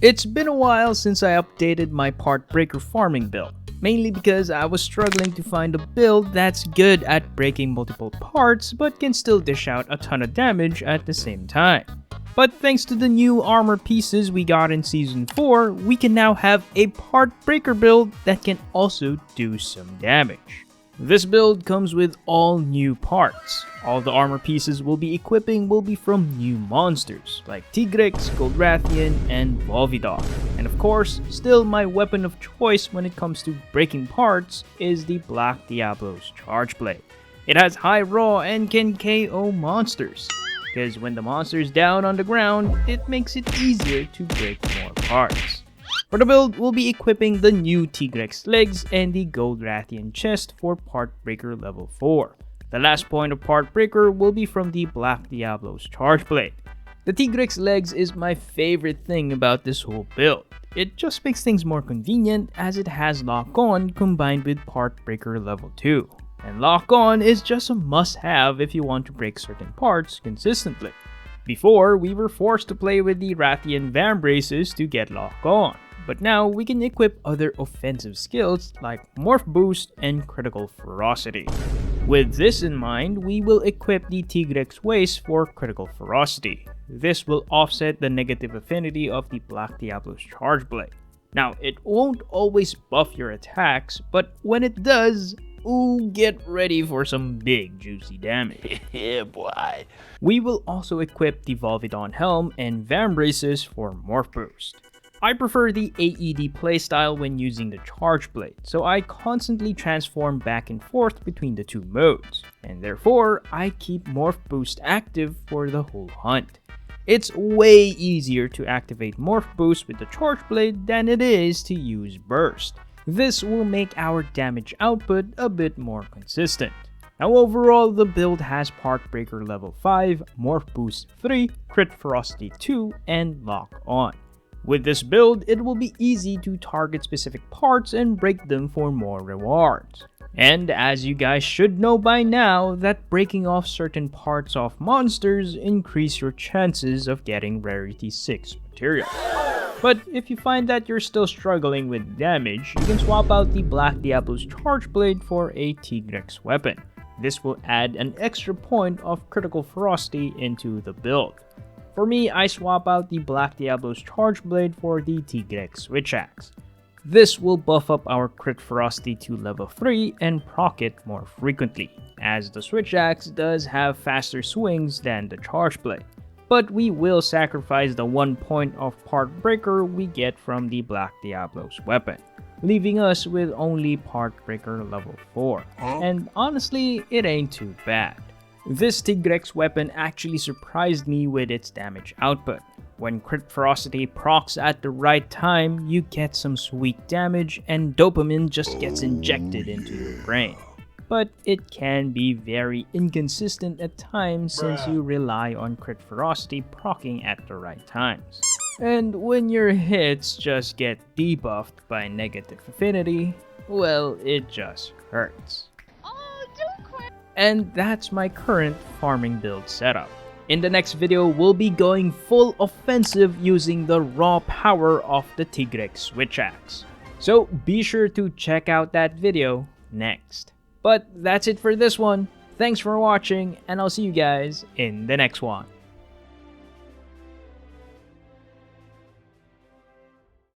It's been a while since I updated my Partbreaker farming build, mainly because I was struggling to find a build that's good at breaking multiple parts but can still dish out a ton of damage at the same time. But thanks to the new armor pieces we got in Season 4, we can now have a Partbreaker build that can also do some damage. This build comes with all new parts. All the armor pieces we'll be equipping will be from new monsters like Tigrex, Goldrathien, and Volvidar. And of course, still my weapon of choice when it comes to breaking parts is the Black Diablo's Charge Blade. It has high raw and can KO monsters, because when the monster's down on the ground, it makes it easier to break more parts. For the build, we'll be equipping the new Tigrex legs and the Goldrathien chest for Partbreaker level 4. The last point of Partbreaker will be from the Black Diablo's Charge Blade. The Tigrex legs is my favorite thing about this whole build. It just makes things more convenient as it has Lock On combined with Partbreaker level 2. And Lock On is just a must-have if you want to break certain parts consistently. Before, we were forced to play with the Rathian Vambraces to get Lock On, but now we can equip other offensive skills like Morph Boost and Critical Ferocity. With this in mind, we will equip the Tigrex Waist for Critical Ferocity. This will offset the negative affinity of the Black Diablo's Charge Blade. Now, it won't always buff your attacks, but when it does, ooh, get ready for some big juicy damage. Yeah, boy. We will also equip the Volvidon Helm and Vambraces for Morph Boost. I prefer the AED playstyle when using the Charge Blade, so I constantly transform back and forth between the two modes, and therefore I keep Morph Boost active for the whole hunt. It's way easier to activate Morph Boost with the Charge Blade than it is to use Burst. This will make our damage output a bit more consistent. Now overall, the build has Partbreaker level 5, Morph Boost 3, Crit Ferocity 2, and Lock On. With this build, it will be easy to target specific parts and break them for more rewards. And as you guys should know by now, that breaking off certain parts of monsters increase your chances of getting Rarity 6 material. But if you find that you're still struggling with damage, you can swap out the Black Diablo's Charge Blade for a Tigrex weapon. This will add an extra point of Critical Ferocity into the build. For me, I swap out the Black Diablo's Charge Blade for the Tigrex Switch Axe. This will buff up our Crit Ferocity to level 3 and proc it more frequently, as the Switch Axe does have faster swings than the Charge Blade. But we will sacrifice the 1 point of Partbreaker we get from the Black Diablo's weapon, leaving us with only Partbreaker level 4. And honestly, it ain't too bad. This Tigrex weapon actually surprised me with its damage output. When Crit Ferocity procs at the right time, you get some sweet damage and dopamine just gets injected into your brain. But it can be very inconsistent at times since you rely on Crit Ferocity proccing at the right times. And when your hits just get debuffed by negative affinity, well, it just hurts. And that's my current farming build setup. In the next video, we'll be going full offensive using the raw power of the Tigrex Switch Axe. So be sure to check out that video next. But that's it for this one. Thanks for watching, and I'll see you guys in the next one.